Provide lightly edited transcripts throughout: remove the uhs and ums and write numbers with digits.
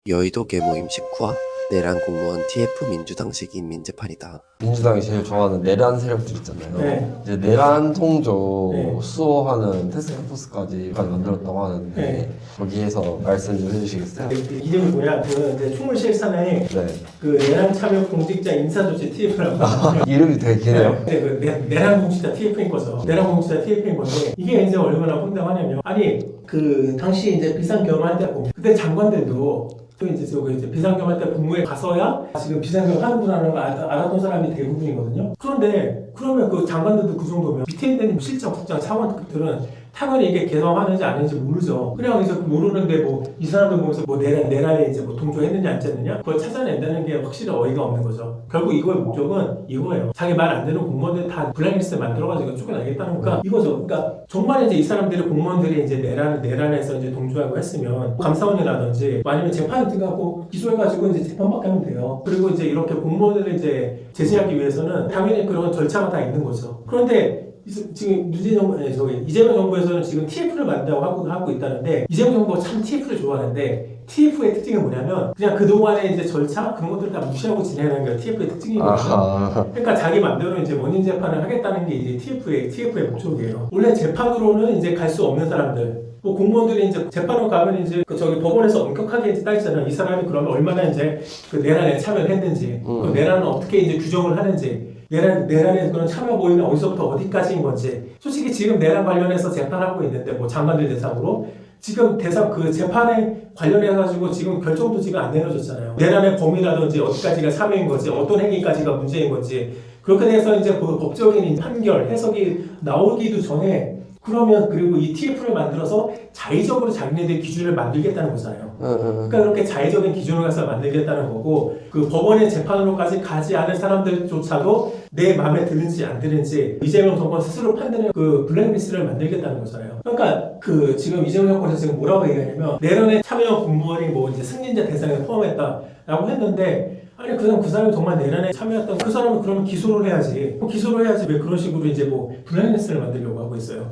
여의도 계모임 식후와 내란 공무원 TF 민주당식 인민재판이다. 민주당이 제일 좋아하는 내란 세력들 있잖아요. 네. 이제 내란 통조 네. 수호하는 태스크포스까지 만들었다고 하는데 네. 거기에서 말씀 좀 해주시겠어요? 이름이 뭐냐? 그 이제 총무실 산하에 네. 그 내란 참여 공직자 인사조치 TF라고 하거든요. 이름이 되게 기네요. 네, 그 내란 공직자 TF인 거죠. 내란 공직자 TF인 건데 이게 이제 얼마나 황당하냐면 아니 그 당시 이제 비상경험할 때 보면 그때 장관들도 또 이제 저기 이제 비상경험할 때 국무에 가서야 지금 비상경험 하는구나라는 걸 알았던 사람이 대부분이거든요. 그런데 그러면 그 장관들도 그 정도면 밑에 있는 실장, 국장, 차관들은 당연히 이게 개성하는지 아닌지 모르죠. 그냥 이제 모르는데 뭐 이 사람들 보면서 뭐 내란에 이제 뭐 동조했느냐 안 했느냐 그걸 찾아낸다는 게 확실히 어이가 없는 거죠. 결국 이거의 목적은 이거예요. 자기 말 안 되는 공무원들 다 블랙리스트 만들어가지고 쫓겨나겠다는 거니까 이거죠. 그러니까 정말 이제 이 사람들이 공무원들이 이제 내란에서 이제 동조하고 했으면 감사원이라든지 아니면 재판을 들어가고 기소해가지고 이제 재판받게 하면 돼요. 그리고 이제 이렇게 공무원들을 이제 제재하기 위해서는 당연히 그런 절차가 다 있는 거죠. 그런데 지금 이재명 정부에서는 지금 TF를 만든다고 하고 있다는데 이재명 정부가 참 TF를 좋아하는데 TF의 특징이 뭐냐면 그냥 그동안의 이제 절차 그런 것들을 다 무시하고 진행하는 게 TF의 특징이거든요. 그러니까 자기 맘대로 이제 원인 재판을 하겠다는 게 이제 TF의 목적이에요. 원래 재판으로는 이제 갈 수 없는 사람들 뭐 공무원들이 이제 재판으로 가면 이제 저기 법원에서 엄격하게 이제 따지잖아요. 이 사람이 그러면 얼마나 이제 그 내란에 참여를 했는지, 그 내란은 어떻게 이제 규정을 하는지, 내란의 그런 참여 보이는 어디서부터 어디까지인 건지. 솔직히 지금 내란 관련해서 재판하고 있는데 뭐 장관들 대상으로 지금 그 재판에 관련해 가지고 지금 결정도 지금 안 내려졌잖아요. 내란의 범위라든지 어디까지가 참여인 건지, 어떤 행위까지가 문제인 건지. 그렇게 돼서 이제 그 법적인 판결, 해석이 나오기도 전에 그러면 그리고 이 TF를 만들어서 자의적으로 자기네들 기준을 만들겠다는 거잖아요. 그러니까 그렇게 자의적인 기준을 가서 만들겠다는 거고 그 법원의 재판으로까지 가지 않은 사람들조차도 내 마음에 드는지 안 드는지 이재명 정권 스스로 판단해 그 블랙리스트를 만들겠다는 거잖아요. 그러니까 그 지금 이재명 정권에서 지금 뭐라고 얘기하냐면 내란에 참여 공무원이 뭐 이제 승진자 대상에 포함했다라고 했는데 아니 그 사람이 정말 내란에 참여했던 그 사람은 그러면 기소를 해야지. 기소를 해야지 왜 그런 식으로 이제 뭐 블랙리스트를 만들려고 하고 있어요.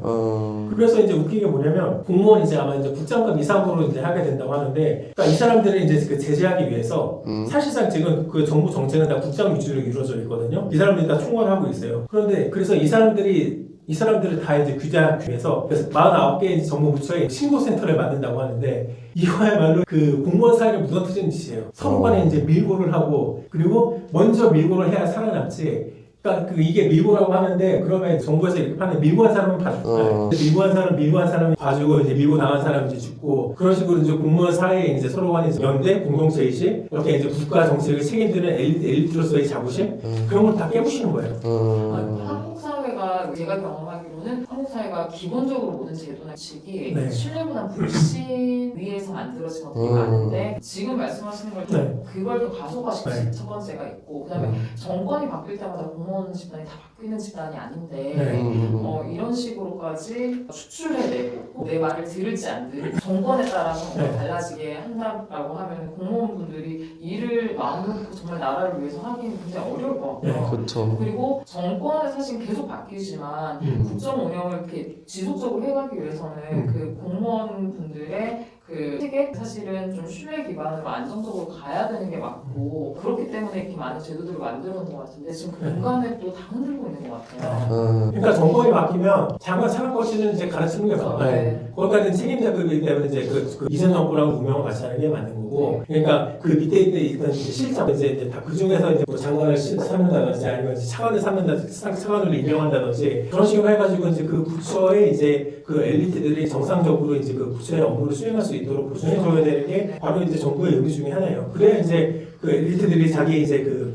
그래서 이제 웃긴 게 뭐냐면 공무원 이제 아마 이제 국장급 이상으로 이제 하게 된다고 하는데 그러니까 이 사람들을 이제 그 제재하기 위해서 사실상 지금 그 정부 정책은 다 국장 위주로 이루어져 있거든요. 이 사람들이 다 총괄을 하고 있어요. 그런데 그래서 이 사람들을 다 이제 규제하기 위해서 그래서 49개 정부 부처에 신고센터를 만든다고 하는데 이거야말로 그 공무원 사회를 무너뜨리는 짓이에요. 서로 간에 이제 밀고를 하고 그리고 먼저 밀고를 해야 살아남지. 그러니까 이게 밀고라고 하는데 그러면 정부에서 이렇게 파는 밀고한 사람은 봐주고 밀고한 사람이 봐주고 이제 밀고 당한 사람이 이제 죽고 그런 식으로 이제 공무원 사회에 이제 서로 간에 연대 공동체 의식 이렇게 이제 국가 정책을 책임지는 엘리트로서의 자부심 그런 걸 다 깨부시는 거예요. 한국 사회가 제가 경험하기로는 한국 사회가 기본적으로 모든 제도나 지식이 네. 신뢰보다 불신 위에서 만들어진 것들이 많은데 지금 말씀하시는 걸 그걸 더 가속화시키는 첫 번째가 있고 그다음에 정권이 바뀔 때마다 공무원 집단이 다 바뀌는 집단이 아닌데 이런 식으로까지 추출해내고 내 말을 들을지 안 들을지 정권에 따라서 달라지게 한다라고 하면 공무원분들이 일을 마음 놓고 정말 나라를 위해서 하기는 굉장히 어려울 것 같고요. 그렇죠. 그리고 정권은 사실 계속 바뀌지만 국정 운영을 이렇게 지속적으로 해가기 위해서는 그 공무원분들의 그 체계 사실은 좀 신뢰 기반으로 안정적으로 가야 되는 게 맞고 그렇기 때문에 이렇게 많은 제도들을 만들어 놓은 것 같은데 지금 그 공간을 또 다 흔들고 있는 것 같아요. 그러니까 정권이 바뀌면 장관 산업거시는 이제 가르치는 게 많아요. 거기까지는 책임자급이기 때문에 이제 그 이전 정부랑 운명을 같이 하는 게 맞는 거고, 그러니까 그 밑에 있던 실장 이제 다 그 중에서 이제 뭐 장관을 삼는다든지 아니면 이제 차관을 차관을 임명한다든지 그런 식으로 해가지고 이제 그 부처에 이제 그 엘리트들이 정상적으로 이제 그 부처의 업무를 수행할 수 있도록 보존해줘야 되는 게 바로 이제 정부의 의무 중에 하나예요. 그래야 이제 그 엘리트들이 자기 이제 그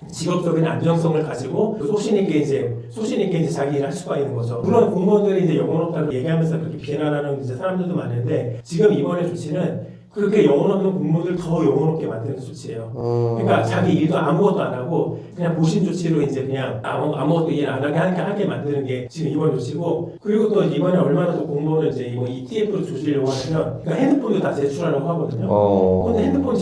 직업적인 안정성을 가지고 소신 있게 이제 자기 일을 할 수가 있는 거죠. 물론 공무원들이 이제 영혼 없다고 얘기하면서 그렇게 비난하는 이제 사람들도 많은데 지금 이번에 조치는 그렇게 영혼 없는 공무원들 더 영혼 없게 만드는 조치예요. 그러니까 자기 일도 아무것도 안 하고 그냥 보신 조치로 이제 그냥 아무것도 일 안 하게 만드는 게 지금 이번 조치고 그리고 또 이번에 얼마나 더 공무원을 이제 이번 ETF로 조지려고 하면 그러니까 핸드폰도 다 제출하려고 하거든요. 근데 핸드폰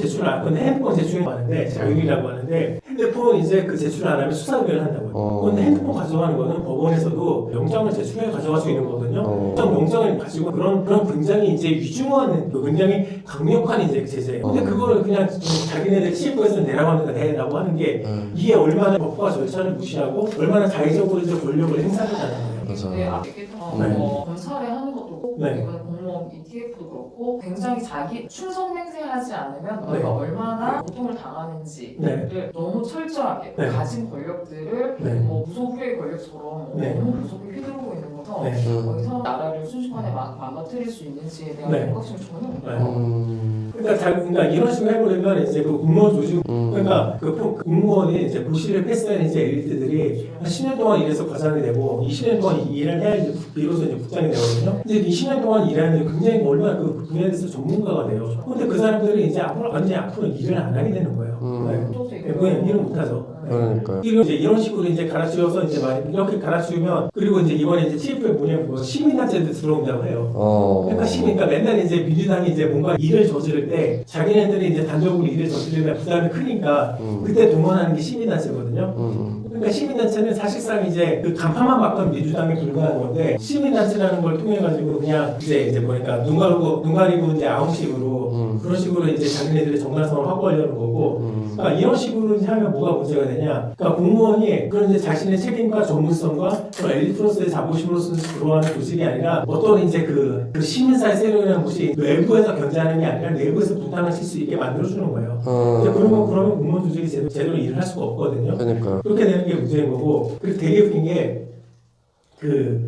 제출이 많은데 자율이라고 하는데 핸드폰 핸드폰 이제 그 제출 안 하면 수사를 한다고요. 그런데 핸드폰 가져가는 거는 법원에서도 영장을 제출해 가져갈 수 있는 거거든요. 영장을 가지고 그런 굉장히 이제 위중한 굉장히 강력한 이제 제재. 근데 그거를 그냥 자기네들 CF에서 내라고 하는 게 이게 얼마나 법과 절차를 무시하고 얼마나 자의적으로 이제 권력을 행사하는 거예요. 네, 아까 검찰에 하는 것도 그렇고 네. 이번에 공무원 ETF도 그렇고 굉장히 자기 충성 맹세하지 않으면 네. 너희가 얼마나 고통을 당하는지를 네. 너무 철저하게 네. 가진 권력들을 네. 뭐 무소부의 권력처럼 네. 너무 무섭게 휘두르고 있는 거서 네. 거기서 나라를 순식간에 망가뜨릴 수 있는지에 대한 네. 경각심이 전혀 없어요. 그러니까 이런 식으로 해보려면 이제 그 공무원 조직, 그러니까 그 공무원이 이제 부실을 패스하는 이제 엘리트들이 한 10년 동안 일해서 과장이 되고 20년 동안 일을 해야 이제 비로소 이제 국장이 되거든요. 근데 20년 동안 일하는 굉장히 얼마나 그 분야에 대해서 전문가가 돼요. 근데 그 사람들이 이제 앞으로 일을 안 하게 되는 거예요. 네. 그냥 일을 못 하죠. 그러니까요. 이런 식으로 이제 갈아치워서 이제 이렇게 갈아치우면 그리고 이제 이번에 이제 TF에 뭐냐면 뭐 시민단체도 들어온다고 해요. 그러니까 맨날 이제 민주당이 이제 뭔가 일을 저지를 때 자기네들이 이제 단적으로 일을 저지르면 부담이 크니까 그때 동원하는 게 시민단체거든요. 그러니까 시민단체는 사실상 이제 그 간판만 막던 민주당에 불과한 건데 시민단체라는 걸 통해 가지고 그냥 이제 뭐니까 눈 가리고 이제 아웅식으로 그런 식으로 이제 자기네들의 정당성을 확보하려는 거고. 그러니까 이런 식으로 이제 하면 뭐가 문제가 되냐? 그러니까 공무원이 그런 이제 자신의 책임과 전문성과 그런 엘리트로서의 자부심으로서 들어가는 조직이 아니라 어떤 이제 그 시민사회 세력이라는 것이 외부에서 견제하는 게 아니라 내부에서 부담을 칠 수 있게 만들어주는 거예요. 이제 그러면 공무원 조직이 제대로 일을 할 수가 없거든요. 그러니까요. 그렇게 되는 게 문제인 거고. 그리고 되게 웃긴 게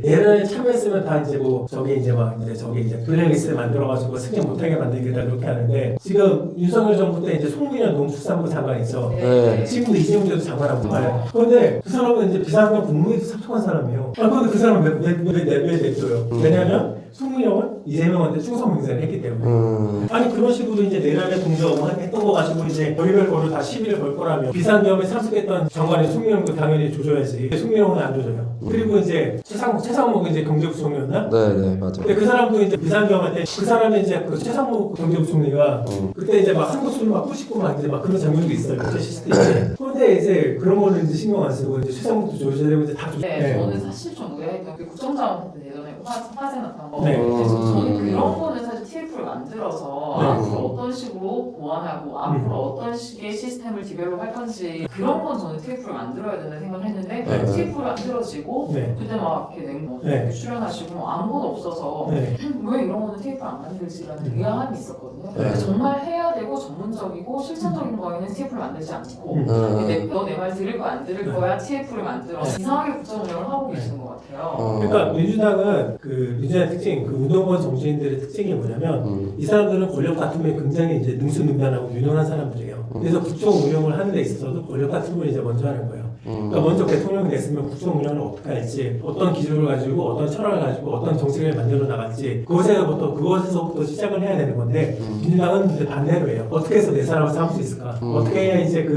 예전에 참여했으면 다 이제 저기 이제 블랙리스트 만들어가지고 승인 못하게 만들겠다 그렇게 하는데 지금 윤석열 정부 때 이제 송민현 농축산부 장관 있죠. 네. 지금도 이재명도 장관하고 말해요. 그런데 그 사람은 이제 비상경 국무회의도 참석한 사람이에요. 그런데 그 사람은 왜 냅둬요? 왜냐면 송민영은 이재명한테 충성 맹세를 했기 때문에. 아니 그런 식으로 이제 내란의 공작을 했던 거 가지고 이제 별의별 거를 다 시비를 걸 거라면 비상경에 참석했던 장관이 송민영도 당연히 조져야지. 송민영은 안 조져요. 그리고 이제 최상목 이제 경제부총리였나? 네네 맞아요. 근데 그 사람도 이제 비상경한테 그 사람이 이제 그 최상목 경제부총리가 그때 이제 막 한국 술을 막 뿌시고 막 이제 막 그런 장면도 있어요. 그 시스템에. 그런데 이제 그런 거는 이제 신경 안 쓰고 이제 최상목도 조져야 되고 이제 다 조져. 네, 저는 사실 좀 의아했던 게 국정자원 예전에 화재 났던 거. 네. 그래서 저는 그런 거는 사실 TF를 만들어서 네. 앞으로 어떤 식으로 보완하고 앞으로 어떤 식의 시스템을 디벨롭 할 건지 그런 건 저는 TF를 만들어야 된다는 생각을 했는데 네. TF를 만들어지고 네. 그때 막 이렇게 네. 출연하시고 뭐 아무것도 없어서 네. 왜 이런 거는 TF를 안 만들지라는 의아함이 있었거든요. 네. 근데 정말 해야 되고 전문적이고 실천적인 거에는 TF를 만들지 않고 너 내 말 들을 거야 안 들을 거야 TF를 만들어 이상하게 국정 운영을 하고 계시는 것 같아요. 그러니까 민주당은 민주당 특징, 운동권 정치인들의 특징이 뭐냐면 이 사람들은 권력 다툼에 굉장히 이제 능수능란하고 유능한 사람들이에요. 그래서 국정 운영을 하는 데 있어서도 권력 다툼을 이제 먼저 하는 거예요. 그러니까 먼저 대통령이 됐으면 국정 운영을 어떻게 할지, 어떤 기준을 가지고, 어떤 철학을 가지고, 어떤 정책을 만들어 나갈지, 그것에서부터 시작을 해야 되는 건데, 민주당은 이제 반대로 해요. 어떻게 해서 내 사람을 삼을 수 있을까? 어떻게 해야 이제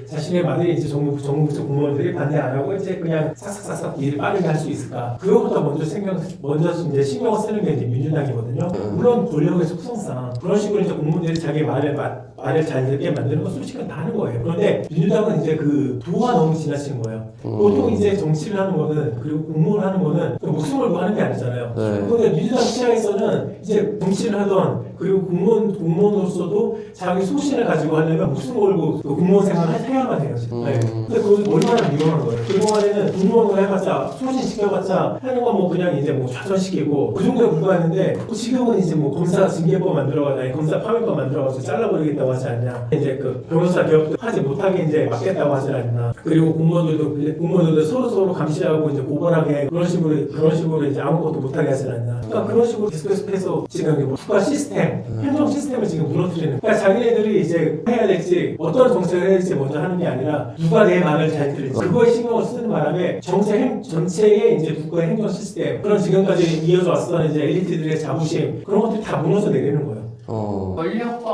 자신의 말을 이제 정부 공무원들이 반대 안 하고, 이제 그냥 싹싹싹싹 일을 빠르게 할 수 있을까? 그거부터 먼저 이제 신경을 쓰는 게 이제 민주당이거든요. 물론 권력의 속성상, 그런 식으로 이제 공무원들이 자기 말을 잘 듣게 만드는 건 솔직히 다 하는 거예요. 그런데 민주당은 이제 도가 너무 지나친 거예요. 보통 이제 정치를 하는 거는 그리고 공무원을 하는 거는 목숨 걸고 하는 게 아니잖아요. 그런데 민주당 취향에서는 이제 정치를 하던 그리고 공무원으로서도 자기 소신을 가지고 하려면 목숨 걸고 공무원 생활을 해야만 해요. 네. 근데 그것이 얼마나 위험한 거예요. 그동안에는 공무원을 해봤자 소신 시켜봤자 하는 건 뭐 그냥 이제 뭐 좌천시키고 그 정도에 불과했는데 지금은 이제 뭐 검사 징계법 만들어가지고 검사 파면법 만들어가지고 잘라버리겠다고 하지 않냐. 이제 그 변호사 개혁도 하지 못하게 이제 막겠다고 하지 않나. 그리고 공무원들도 서로 감시하고 이제 고발하게 그런 식으로 이제 아무것도 못하게 하지 않나. 그러니까 그런 식으로 계속해서 지금 뭐 국가 시스템, 행정 시스템을 지금 무너뜨리는. 그러니까 자기네들이 이제 해야 될지 어떤 정책을 해야 될지 먼저 하는 게 아니라 누가 내 말을 잘 들을지 그거에 신경을 쓰는 바람에 정책 전체의 이제 국가의 행정 시스템 그런 지금까지 이어져 왔던 이제 엘리트들의 자부심 그런 것들이 다 무너져 내리는 거예요. 권력과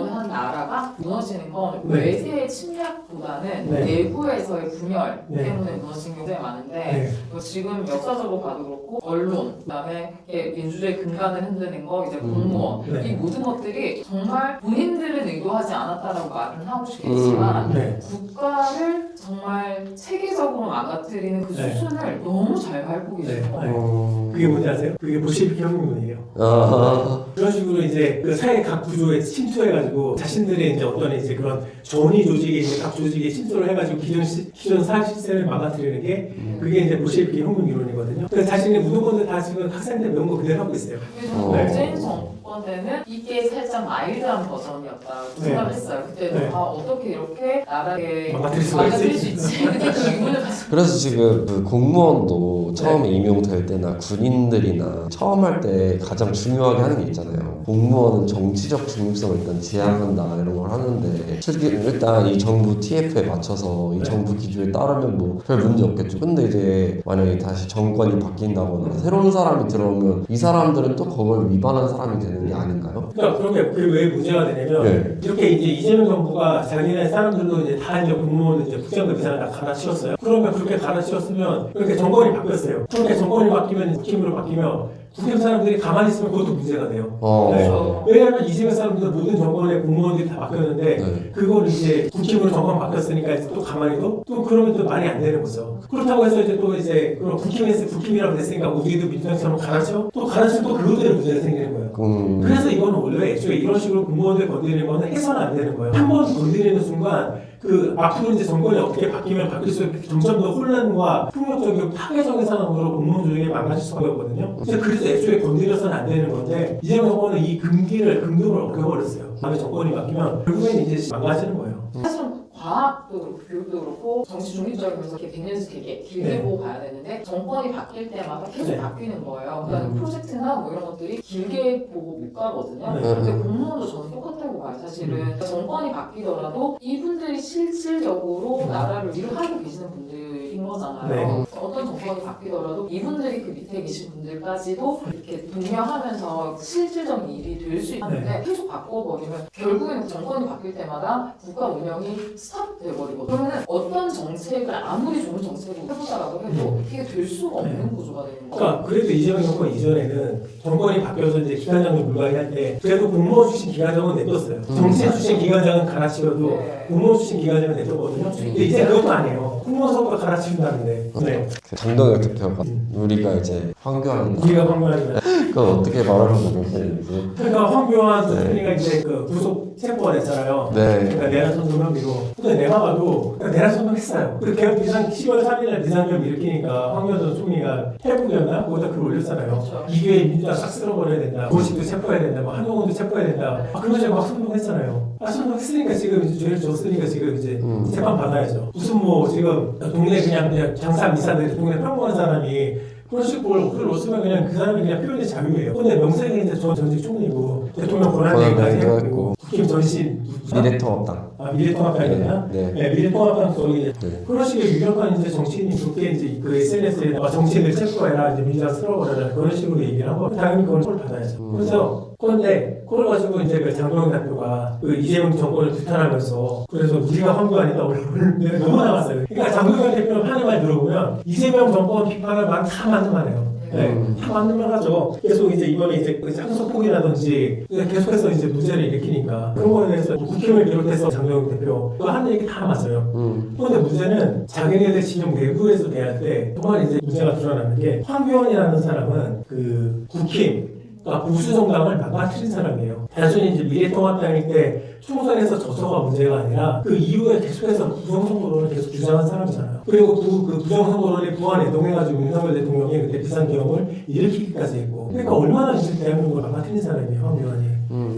어느 한 나라가 무너지는 건 네. 외세의 침략보다는 네. 내부에서의 분열 네. 때문에 무너진 경우가 많은데 네. 지금 역사적으로 봐도 그렇고 언론, 그다음에 민주주의 근간을 흔드는 거, 이제 공무원 네. 이 모든 것들이 정말 본인들은 의도하지 않았다라고 말은 하고 싶겠지만 네. 국가를 정말 체계적으로 망가뜨리는 그 네. 수순을 너무 잘 밟고 계신 네. 거예요. 그게 뭔지 아세요? 그게 볼셰비키 혁명이에요. 아, 그런 식으로 이제 그 사회 각 구조에 침투해가지고 자신들의 이제 어떤 이제 그런 전위 조직에 이제 각 조직에 침투를 해가지고 기존 사회 시스템을 망가뜨리는 게 그게 이제 볼셰비키 혁명 이론이거든요. 그래서 자신의 무도권들 다 지금 학생들 배운 거 그대로 하고 있어요. 그래서 네. 문재인 정권 때는 이게 살짝 마일드한 버전이었다고 네. 생각을 했어요. 그때도 네. 어떻게 이렇게 나라에 망가뜨릴 수가 망가뜨릴 있지? 수 있지? 근데 그 의문을 가지고 그래서 지금 그 공무원도 처음에 임용될 때나 군인들이나 처음 할 때 가장 중요하게 하는 게 있잖아요. 공무원은 정치적 중립성을 일단 지향한다 이런 걸 하는데 실제 일단 이 정부 TF에 맞춰서 이 네. 정부 기조에 따르면 뭐 별 문제 없겠죠. 근데 이제 만약에 다시 정권이 바뀐다거나 새로운 사람이 들어오면 이 사람들은 또 그걸 위반한 사람이 되는 게 아닌가요? 그러니까 그런 게 왜 문제가 되냐면 네. 이렇게 이제 이재명 정부가 자기네 사람들도 이제 다 이제 공무원 이제 국장급 이상을 다 갈아치웠어요. 그러면 그렇게 갈아치웠으면 그렇게 정권이 바뀌었어요. 그렇게 정권이 바뀌면 국힘으로 바뀌면 국힘 사람들이 가만히 있으면 그것도 문제가 돼요. 네. 그렇죠. 왜냐하면 이재명 사람들 모든 정권의 공무원들이 다 바뀌었는데 네. 그걸 이제 국힘으로 정권 바뀌었으니까 이제 또 가만히 또 그러면 또 말이 안 되는 거죠. 그렇다고 해서 이제 또 이제 그럼 국힘이라고 됐으니까 우리도 민주당처럼 갈아쳐 또 갈아치면 또 그것대로 문제가 생기는 거예요. 그래서 이거는 원래 애초에 이런 식으로 공무원들 건드리는 거는 해서는 안 되는 거예요. 한 번 건드리는 순간 그 앞으로 이제 정권이 어떻게 바뀌면 바뀔수록 점점 더 혼란과 폭력적이고 파괴적인 상황으로 공무원 조직이 망가질 수밖에 없거든요. 그래서 애초에 건드려서는 안 되는 건데 이재명 정권은 이 금도를 어겨버렸어요. 다음에 정권이 바뀌면 결국엔 이제 망가지는 거예요. 사실은 과학도 그렇고 교육도 그렇고 정치 중립적이면서 이렇게 100년씩 되게 길게 네. 보고 가야 되는데 정권이 바뀔 때마다 계속 네. 바뀌는 거예요. 그다음에 프로젝트나 뭐 이런 것들이 길게 보고 못 가거든요. 네. 근데 공무원도 저는 똑같다고 봐요. 사실은 정권이 바뀌더라도 이분들이 실질적으로 나라를 일을 하고 계시는 분들인 거잖아요. 네. 어떤 정권이 바뀌더라도 이분들이 그 밑에 계신 분들까지도 이렇게 동료하면서 실질적인 일이 될 수 있는데 계속 바꿔버리면 결국에는 정권이 바뀔 때마다 국가 운영이 스탑돼버리거든요. 그러면 어떤 정책을 아무리 좋은 정책을 해보자라고 해도 이게 될 수가 없는 구조가 되는 거예요. 그러니까 그래도 이재명 정권 이전에는 정권이 바뀌어서 이제 기관장을 물갈이할 때 그래도 공무원 출신 기관장은 냅뒀어요. 정치 출신 기관장은 갈아치워도 네. 공무원 출신 기관장은 냅뒀거든요. 근데 이제 그것도 아니에요. 공무원 선거가 갈아치운다는데. 네. 장동혁 대표가 우리가 이제 황교안 우리가 황교안이면 그건 어떻게 말하는 거겠어요? 그러니까 황교안 대표가 이제 그 구속 체포가 됐잖아요. 네. 그러니까 내란 선동 혐의로. 근데 내가 봐도 내란 선동했어요. 그 개헌 10월 3일날 비상계엄 일으키니까 황교안 전 총리가 페북이었나? 거기다 글 올렸잖아요. 그렇죠. 이게 민주당 싹 쓸어버려야 된다. 고식도 체포해야 된다. 뭐 한동훈도 체포해야 된다. 그러면서 막 선동했잖아요. 선동했으니까 지금 이제 죄를 졌으니까 지금 이제 재판 받아야죠. 무슨 뭐 지금 동네 그냥 장사 미사들 동네 평범한 사람이 그런 식으로 글을 쓰면 그냥 그 사람이 그냥 표현의 자유예요. 근데 명색이 이제 전직 총리고 대통령 권한대행까지 했고 국힘 전신 미래통합당. 미래통합당이었나? 네. 네, 미래통합당 거기 이제 네. 그런 식의 유력한 이제 정치인이 그렇게 이제 그 SNS에 정치인들 체포해라 이제 민주당 쓸어버려라 그런 식으로 얘기를 하고 당연히 그걸 처벌 받아야죠. 그래서 그런데 그걸 가지고 이제 그 장동영 대표가 그 이재명 정권을 비판하면서 그래서 우리가 황교안이다 오늘 너무 나왔어요. 그러니까 장동영 대표는 하는 말 들어보면 이재명 정권 비판할 말 다 맞는 말이에요. 네, 다 맞는 말 하죠. 계속 이제 이번에 이제 그 상속폭이라든지 계속해서 이제 문제를 일으키니까 그런 거에 대해서 국힘을 비롯해서 장동영 대표 또 하는 얘기 다 맞아요. 그런데 문제는 자기네들 진영 내부에서 대할 때 정말 이제 문제가 드러나는 게 황교안이라는 사람은 그 국힘 그러니까 보수 정당을 망가뜨린 사람이에요. 단순히 이제 미래통합당일 때 총선에서 져서가 문제가 아니라 그 이후에 계속해서 부정선거론을 계속 주장한 사람이잖아요. 그리고 그 부정선거론에 부안 애동해가지고 윤석열 대통령이 그때 비상계엄을 일으키기까지 했고. 그러니까 얼마나 이제 대한민국을 망가뜨린 사람이에요, 황교안이.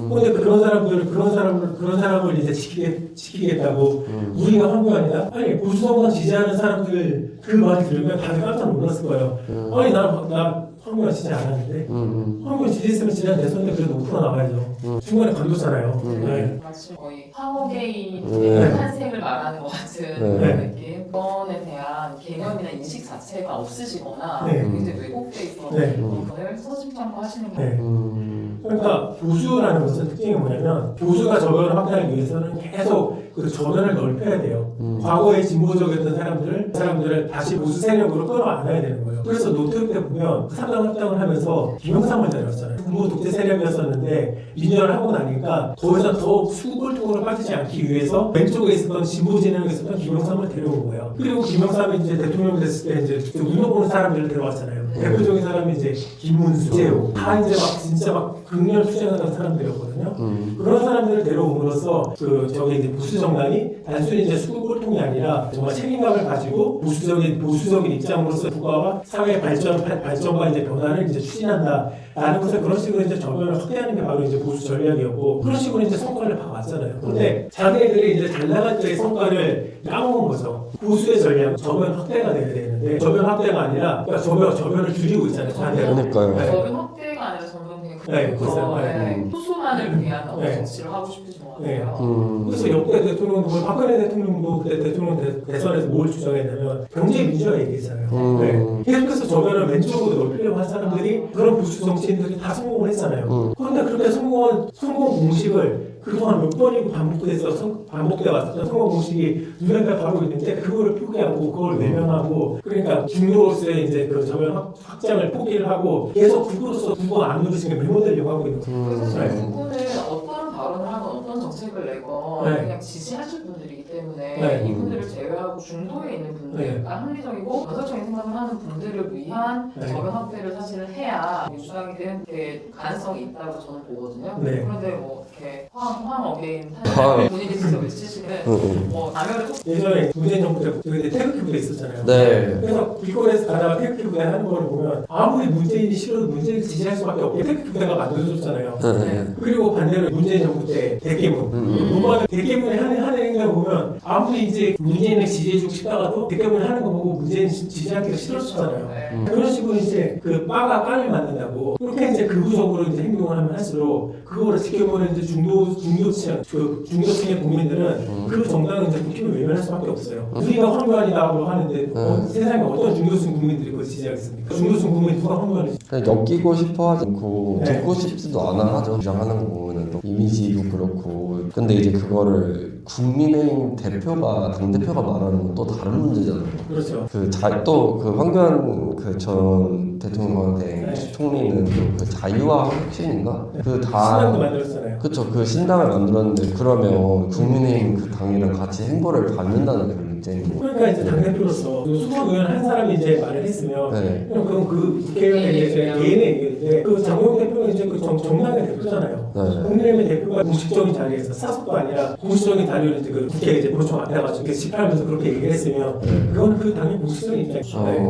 그런데 그런 사람을 이제 지키겠다고 우리가 황교안이다? 아니 보수정당 지지하는 사람들 그 말이 들으면 다들 깜짝 놀랐을 거예요. 아니 나 황교안 지지 않았는데 황교안 지지했으면 지난 대선 때 그래도 5% 나와야죠. 중간에 관뒀잖아요. 네. 마치 거의 황호개인의 네. 탄생을 말하는 것 같은 네. 그런 느낌. 그건에 대한 개념이나 인식 자체가 없으시거나 네. 이제 왜곡돼 있어서 네. 이거를 서슴지 않고 하시는 게 네. 그러니까 보수라는 것은 특징이 뭐냐면 보수가 저변을 확대하기 위해서는 계속 그 저변을 넓혀야 돼요. 과거에 진보적이었던 사람들을 다시 보수 세력으로 끌어안아야 되는 거예요. 그래서 노태우 때 보면 상당 합당을 하면서 김영삼을 내렸잖아요. 군부 독재 세력이었었는데 민주화를 하고 나니까 더 이상 더 수골통으로 빠지지 않기 위해서 왼쪽에 있었던 진보 진영에 있었던 김영삼을 데려온 거예요. 그리고 김영삼이 이제 대통령이 됐을 때 이제 운동 보는 사람들을 데려왔잖아요. 대표적인 사람이 이제 김문수, 이재호 다 이제 막 진짜 막 극렬 투쟁하던 사람들이었거든요. 그런 사람들을 데려옴으로써 그 저기 이제 보수 정당이 단순히 이제 수골통이 아니라 정말 책임감을 가지고 보수적인 입장으로서 국가와 사회의 발전과 이제 변화를 이제 추진한다라는 것을 그런 식으로 이제 저변을 확대하는 게 바로 이제 보수 전략이었고 그런 식으로 이제 성과를 봐왔잖아요. 그런데 자기들이 이제 잘 나갈 때의 성과를 까먹은 거죠. 보수의 전략, 저변 확대가 돼야 되는데 저변 확대가 아니라 그러니까 저변을 줄이고 있잖아요. 반대로. 그러니까요. 네. 저는 확대가 아니라 저는 그냥 네, 그렇죠. 소수만을 위한 어떤 네. 정치를 하고 싶으신 것 네. 같아요. 그래서 역대 대통령도 박근혜 대통령도 그때 대통령 대선에서 뭘 주장했냐면 경제 민주화 얘기했잖아요. 네. 계속해서 저변을 왼쪽으로 넓히려고 한 사람들이 그런 보수 정치인들이 다 성공을 했잖아요. 그런데 그렇게 성공 공식을 그동안 몇 번이고 반복돼 왔었던 성공 공식이 눈앞에 바로 있는데 그거를 포기하고 그걸 외면하고 그러니까 중도로서의 이제 그 저변 확장을 포기를 하고 계속 국으로서 국가 안으로 지금 밀어내려고 하고 있는 거예요. 사실 국군은 어떤 발언을 하건 어떤 정책을 내건 네. 그냥 지지하실 분들이기 때문에 네. 이분들을 제외하고 중도에 있는 분들과 합리적이고 건설적인 생각을 하는 분들을 위한 네. 저변 확대를 사실은 해야 민주당이 되는 게 가능성이 있다고 저는 보거든요. 네. 그런데 뭐 이렇게 황어게인 탄생 본인이 직접 외치시는 뭐 자멸을 예전에 문재인 정부 때 저기 태극기 부대 있었잖아요. 네. 그래서 길거리에서 가다가 태극기 부대 하는 거를 보면 아무리 문재인이 싫어도 문재인을 지지할 수밖에 없게 태극기 부대가 만들어졌잖아요. 네. 그리고 반대로 문재인 정부 때 대깨문 문마는 대깨문에 하는 행사 보면 아무리 이제 문재인을 지지해주고 싶다가도 대깨문 하는 거 보고 문재인 지지하기가 싫었잖아요. 그런 식으로 이제 그 빠가 깐을 만든다고 그렇게 이제 극우적으로 이제 행동을 하면 할수록 그거를 지켜보는 이제 중도층의 국민들은 그 정당은 이제 국힘을 외면할 수밖에 없어요. 우리가 황교안이라고 하는데 세상에 어떤 중도층 국민들이 그걸 지지하겠습니까? 중도층 국민이 누가 황교안을 그냥 엮이고 싶어 하지 않고 네. 듣고 싶지도 않아 하죠. 주장하는 거 보면은 또 이미지도 그렇고 근데 이제 그거를 국민의힘 대표가 당대표가 말하는 건 또 다른 문제잖아요. 그렇죠. 그 황교안 그 전 대통령한테 네. 총리는 그 자유와 혁신인가? 신당도 만들었잖아요. 그쵸. 그 신당을 만들었는데 그러면 국민의힘 그 당이랑 같이 행보를 받는다는 게 문제인 거예요. 그러니까 이제 당대표로서 수석 의원 한 사람이 이제 말을 했으면 네. 그럼 그 국회의원의 이제 개인의 얘기인데 그 장동영 대표는 이제 그 정당의 대표잖아요. 네. 국민의힘의 대표가 공식적인 자리에서 사석도 아니라 공식적인 자리로 이제 그 국회 이제 본청 앞에 가지고 이렇게 집회하면서 그렇게 얘기를 했으면 그건 그 당의 공식적인 입장이죠. 네.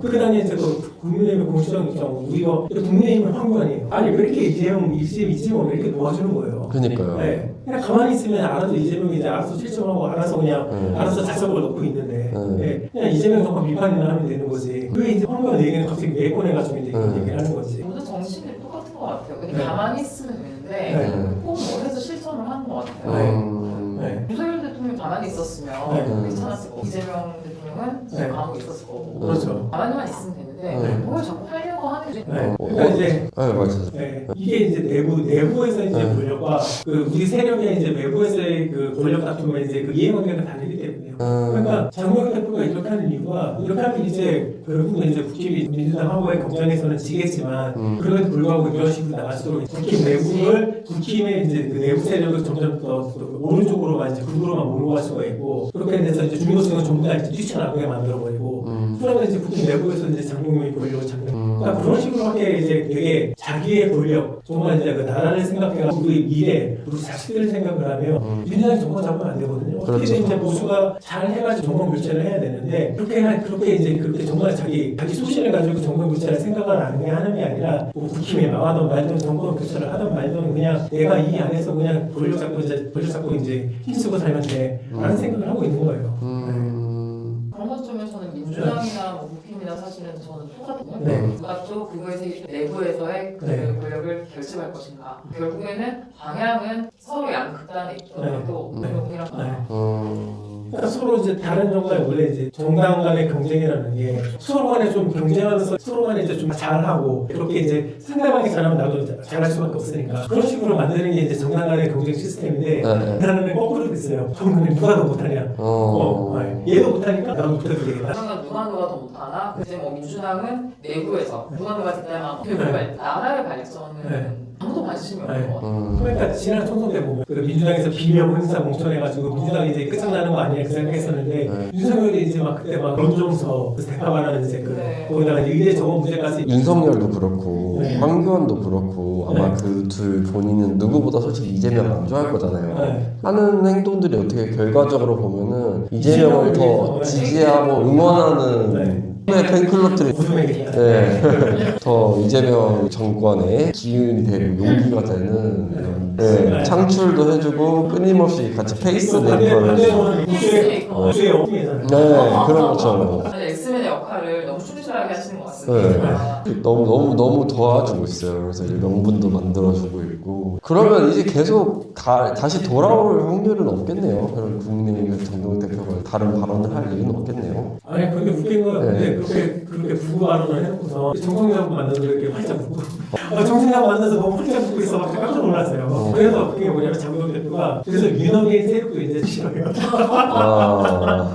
그 당의 이제 그 국민의힘의 공식적인 입장 우리가 국민의힘은 황교안이에요. 아니 왜 이렇게 이재명 왜 이렇게 놓아주는 거예요? 그러니까요. 네. 그냥 가만히 있으면 알아서 이재명이 이제 알아서 실정하고 알아서 그냥 알아서 자석을 넣고 있는데 네. 그냥 이재명 정권 비판이나 하면 되는 거지. 왜 이제 황교안 얘기는 갑자기 왜 꺼내가지고 이제 이런 얘기를 하는 거지? 모든 정신이 똑같은 것 같아요. 그냥 네. 가만히 있으면 되는데 네. 꼭 뭐 해서 실천을 하는 것 같아요. 네. 윤석열 대통령이 가만히 있었으면 네. 괜찮았을 거고 이재명 대통령은 네. 감옥에 있었을 거고 그렇죠. 가만히만 있으면 되는데 네. 뭘 자꾸 하려고 하는지 네. 그러니까 이제 맞아요. 네. 이게 이제 내부에서 이제 권력과 그 우리 세력의 이제 외부에서의 그 권력 다툼의 이제 그 이해관계가 다르기 때문에요. 그러니까 장동영 대표가 이렇게 하는 이유가 이렇게 하면 이제 결국은 이제 국힘이 민주당하고의 경쟁에서는 지겠지만 그럼에도 불구하고 이런 식으로 나갈수록 국힘 내부를 국힘의 이제 그 내부 세력을 점점 더 오른쪽으로만 이제 극으로만 몰고 갈 수가 있고 그렇게 돼서 이제 중도층은 전부 다 이제 뛰쳐나가게 만들어버리고 그러면 이제 국힘 내부에서 이제 장동영이 권력을 잡는 그러니까 그런 식으로 하게 이제 되게 자기의 권력 정말 이제 그 나라를 생각해가지고 우리 미래 우리 자식들을 생각을 하면 민주당이 정권 잡으면 안 되거든요. 어떻게든 그렇죠. 이제 보수가 잘 해가지고 정권 교체를 해야 되는데 그렇게 정말 자기 소신을 가지고 정권 교체를 생각을 하는 게 아니라 뭐 국힘이 망하던 말든 정권 교체를 하던 말든 그냥 내가 이 안에서 그냥 권력 잡고 이제 힘쓰고 살면 돼라는 생각을 하고 있는 거예요. 그런 것 점에서는 민주당이나 뭐 국힘이나 사실 사실은 저는 똑같거든요. 네. 누가 또 그거에서 내부에서의 그 네. 권력을 결집할 것인가. 결국에는 방향은 서로 양극단에 있더라도 네. 운동이랑 네. 그러니까 서로 이제 다른 정당이 원래 이제 정당 간의 경쟁이라는 게 서로 간에 좀 경쟁하면서 서로 간에 이제 좀 잘하고 그렇게 이제 상대방이 잘하면 나도 잘할 수밖에 없으니까 그런 식으로 만드는 게 이제 정당 간의 경쟁 시스템인데 네. 나는 거꾸로 됐어요. 정당이 누가 더 못하냐. 얘도 못하니까 나도 못하겠다. 정당은 누가 더 못하나? 이제 뭐 민주당은 내부에서 누가 됐다면 나라의 발전은 아무도 관심이 없는 것 같아요. 그러니까 지난 총선 때 보면 그 민주당에서 비명 행사 몽천해가지고 민주당이 이제 끝장나는 거 아니냐 그 생각했었는데 윤석열이 이제 막 그때 막 론종서 그 대파반하는 이제 그 거기다가 이제 의대 저거 문제까지 윤석열도 그렇고 네. 황교안도 그렇고 아마 그 둘 본인은 누구보다 솔직히 이재명 안 좋아할 거잖아요. 네. 하는 행동들이 어떻게 결과적으로 보면은 이재명을 더 네. 지지하고 응원하는 네. 팬클럽들이 무소맥이다. 네. 더 이재명 정권의 기운이 되고 용기가 되는 네. 창출도 해주고 끊임없이 같이 페이스 메이커를 해주고 우주의 영웅이잖아요. 네 그런 것처럼 엑스맨의 역할을 너무 충실하게 하시는 것 같습니다. 너무 도와주고 있어요. 그래서 이제 명분도 만들어주고 있고 그러면 이제 계속 다시 돌아올 확률은 없겠네요. 그런 국민의힘 정동영 대표가 다른 발언을 할 일은 없겠네요. 아니 그게 웃긴 거야. 네. 근데 그렇게 부부 발언을 해놓고서 정성이하고 만나서 이렇게 활짝 웃고 정성이하고 만나서 너무 활짝 웃고 있어 막 깜짝 놀랐어요. 그래서 그게 뭐냐면 장동영 대표가 그래서 윤석열 세력도 이제 싫어해요.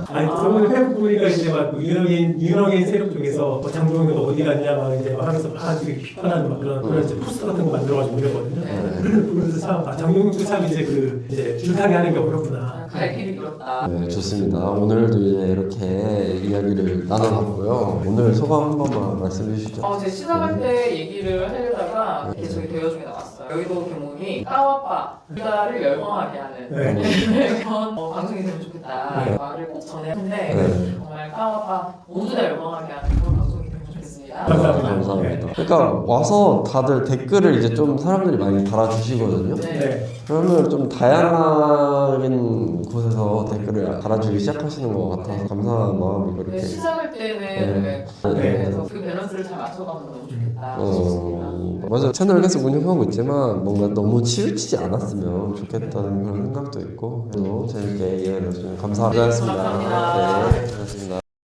아니 저번에 페북 보니까 이제 막 윤석열 세력 쪽에서 뭐 장동영도 어디 갔냐 막 이제 막 하면서 막 되게 비판하는 막 그런 이제 포스터 같은 거 만들어가지고 올렸거든요. 그래서 참 장동영도 참 이제 이제 줄타기 하는 게 어렵구나. 갈 길이 길었다. 네, 좋습니다. 오늘도 이제 이렇게 이야기를 나눠봤고요. 오늘 소감 한 번만 말씀해 주시죠. 제 시작할 때 얘기를 하려다가 이게 저희 대화 중에 나왔어요. 여의도 교문이 까와빠 그다를 열광하게 하는 그런 방송이 되면 좋겠다. 네. 말을 꼭 전했는데 네. 정말 까와빠 모두 다 열광하게 하는 그런 방송이 되면 좋겠습니다. 감사합니다. 그러니까 와서 다들 댓글을 이제 좀 사람들이 많이 달아주시거든요. 네. 그러면 좀 다양한 곳에서 댓글을 달아주기 시작하시는 것 같아서 감사한 마음이 그렇게. 시작할 때는 네. 그래서 그 밸런스를 잘 맞춰가면 너무 좋겠다 싶습니다. 맞아. 채널을 계속 운영하고 있지만 뭔가 너무 치우치지 않았으면 좋겠다는 그런 생각도 있고 그래도 재밌게 이해해 주셔서 감사합니다. 감사합니다. 네, 고맙습니다.